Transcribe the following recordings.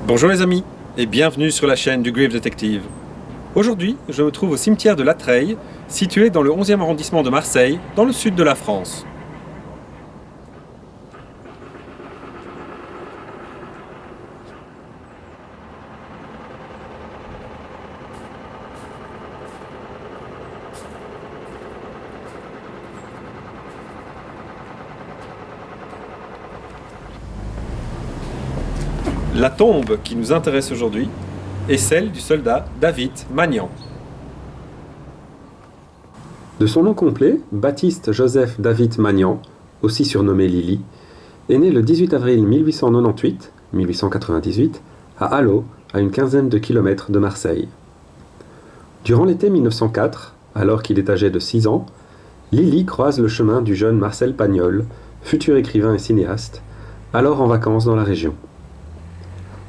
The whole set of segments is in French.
Bonjour les amis, et bienvenue sur la chaîne du Grave Detective. Aujourd'hui, je me trouve au cimetière de La Treille, situé dans le 11e arrondissement de Marseille, dans le sud de la France. La tombe qui nous intéresse aujourd'hui est celle du soldat David Magnan. De son nom complet, Baptiste Joseph David Magnan, aussi surnommé Lily, est né le 18 avril 1898 à Allot, à une quinzaine de kilomètres de Marseille. Durant l'été 1904, alors qu'il est âgé de 6 ans, Lily croise le chemin du jeune Marcel Pagnol, futur écrivain et cinéaste, alors en vacances dans la région.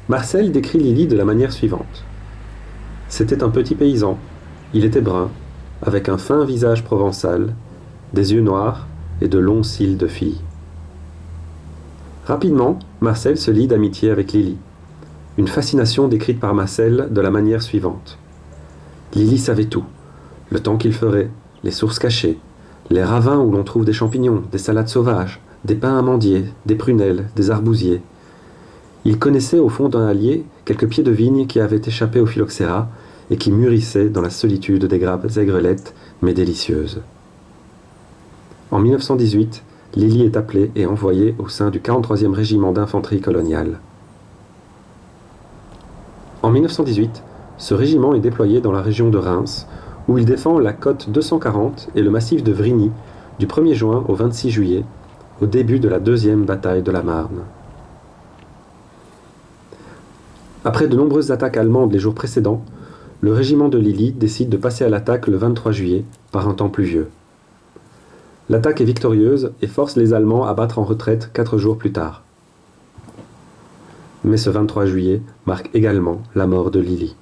Marcel décrit Lily de la manière suivante. C'était un petit paysan, il était brun, avec un fin visage provençal, des yeux noirs et de longs cils de fille. Rapidement, Marcel se lie d'amitié avec Lily. Une fascination décrite par Marcel de la manière suivante. Lily savait tout, le temps qu'il ferait, les sources cachées, les ravins où l'on trouve des champignons, des salades sauvages, des pins amandiers, des prunelles, des arbousiers. Il connaissait au fond d'un hallier quelques pieds de vigne qui avaient échappé au phylloxéra et qui mûrissaient dans la solitude des grappes aigrelettes mais délicieuses. En 1918, Lily est appelée et envoyée au sein du 43e régiment d'infanterie coloniale. En 1918, ce régiment est déployé dans la région de Reims, où il défend la côte 240 et le massif de Vrigny du 1er juin au 26 juillet, au début de la deuxième bataille de la Marne. Après de nombreuses attaques allemandes les jours précédents, le régiment de Lily décide de passer à l'attaque le 23 juillet, par un temps pluvieux. L'attaque est victorieuse et force les Allemands à battre en retraite 4 jours plus tard. Mais ce 23 juillet marque également la mort de Lily.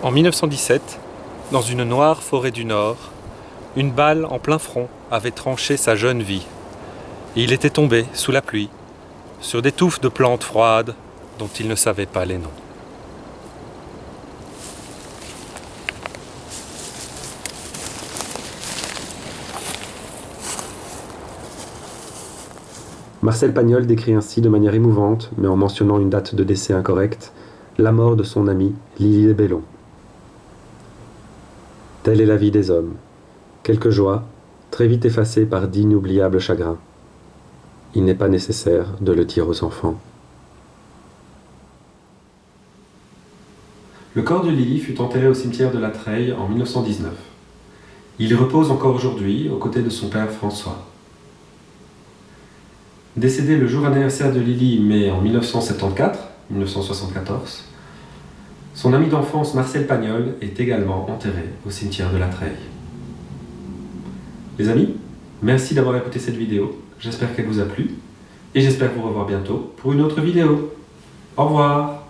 En 1917, dans une noire forêt du Nord, une balle en plein front avait tranché sa jeune vie. Et il était tombé, sous la pluie, sur des touffes de plantes froides dont il ne savait pas les noms. Marcel Pagnol décrit ainsi de manière émouvante, mais en mentionnant une date de décès incorrecte, la mort de son ami Lily Lebellon. Telle est la vie des hommes. Quelques joies, très vite effacées par d'inoubliables chagrins. Il n'est pas nécessaire de le dire aux enfants. Le corps de Lily fut enterré au cimetière de La Treille en 1919. Il y repose encore aujourd'hui aux côtés de son père François. Décédé le jour anniversaire de Lily, mais en 1974, son ami d'enfance Marcel Pagnol est également enterré au cimetière de La Treille. Les amis, merci d'avoir écouté cette vidéo, j'espère qu'elle vous a plu, et j'espère vous revoir bientôt pour une autre vidéo. Au revoir!